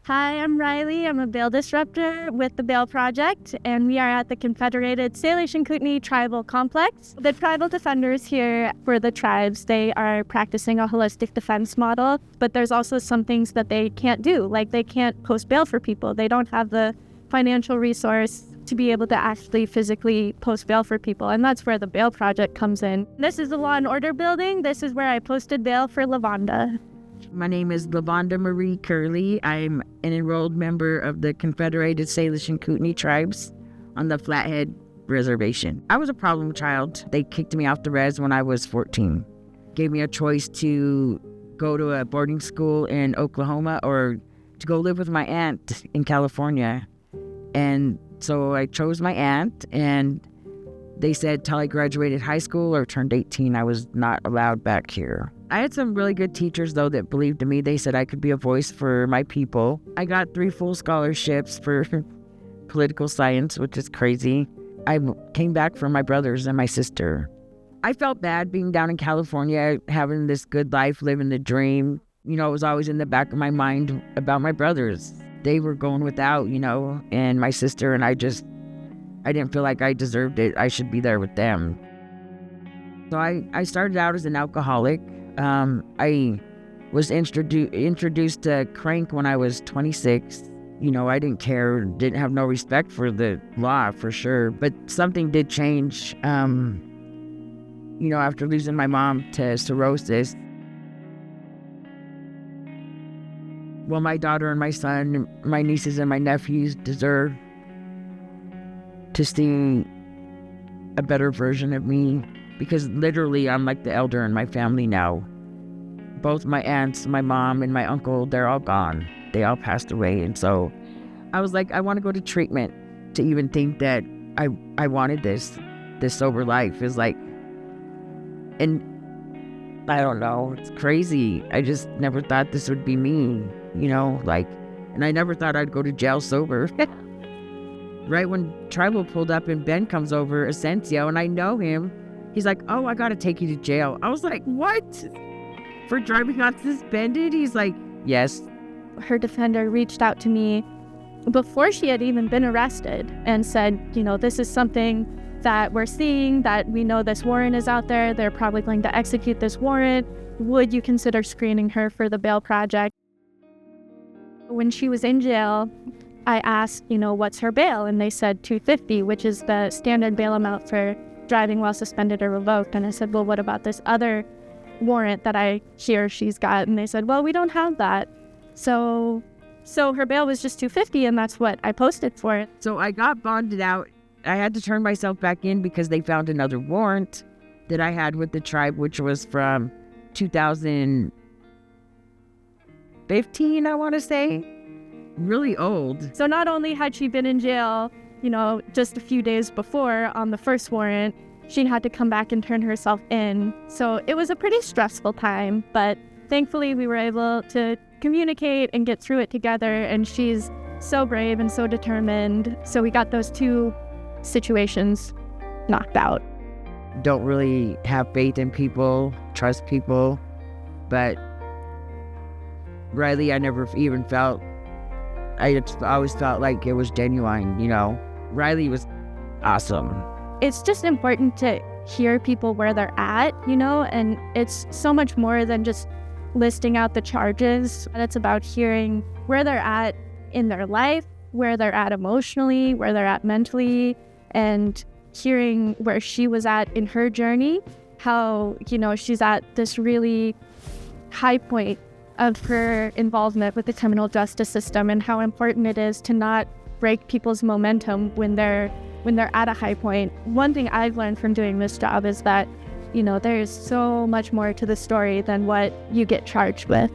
Hi, I'm Riley. I'm a Bail Disruptor with the Bail Project, and we are at the Confederated Salish and Kootenai Tribal Complex. The tribal defenders here for the tribes, they are practicing a holistic defense model, but there's also some things that they can't do, like they can't post bail for people. They don't have the financial resource to be able to actually physically post bail for people, and that's where the Bail Project comes in. This is the Law and Order building. This is where I posted bail for LaVonda. My name is LaVonda Marie Curley. I'm an enrolled member of the Confederated Salish and Kootenai tribes on the Flathead Reservation. I was a problem child. They kicked me off the res when I was 14. Gave me a choice to go to a boarding school in Oklahoma or to go live with my aunt in California. And so I chose my aunt, and they said till I graduated high school or turned 18, I was not allowed back here. I had some really good teachers, though, that believed in me. They said I could be a voice for my people. I got 3 full scholarships for political science, which is crazy. I came back for my brothers and my sister. I felt bad being down in California, having this good life, living the dream. You know, it was always in the back of my mind about my brothers. They were going without, and my sister, and I didn't feel like I deserved it. I should be there with them. So I started out as an alcoholic. I was introduced to crank when I was 26. I didn't care, didn't have no respect for the law for sure. But something did change, after losing my mom to cirrhosis. Well, my daughter and my son, my nieces and my nephews deserve to see a better version of me, because literally I'm like the elder in my family now. Both my aunts, my mom, and my uncle, they're all gone. They all passed away. And so I was like, I want to go to treatment to even think that I wanted this sober life is like, and I don't know, it's crazy. I just never thought this would be me, and I never thought I'd go to jail sober. Right when Tribal pulled up and Ben comes over, Asensio, and I know him, he's like, oh, I got to take you to jail. I was like, what? For driving unsuspended? He's like, yes. Her defender reached out to me before she had even been arrested and said, this is something that we're seeing, that we know this warrant is out there. They're probably going to execute this warrant. Would you consider screening her for the Bail Project? When she was in jail, I asked, what's her bail? And they said $250, which is the standard bail amount for driving while suspended or revoked. And I said, well, what about this other warrant that she's got? And they said, well, we don't have that. So her bail was just $250, and that's what I posted for it. So I got bonded out. I had to turn myself back in because they found another warrant that I had with the tribe, which was from 2015, I want to say. Really old. So not only had she been in jail, just a few days before on the first warrant, she had to come back and turn herself in. So it was a pretty stressful time, but thankfully we were able to communicate and get through it together, and she's so brave and so determined. So we got those 2 situations knocked out. Don't really have faith in people, trust people, but Riley, I never even felt, I always felt like it was genuine, Riley was awesome. It's just important to hear people where they're at, and it's so much more than just listing out the charges. And it's about hearing where they're at in their life, where they're at emotionally, where they're at mentally, and hearing where she was at in her journey, how, she's at this really high point of her involvement with the criminal justice system, and how important it is to not break people's momentum when they're at a high point. One thing I've learned from doing this job is that, there's so much more to the story than what you get charged with.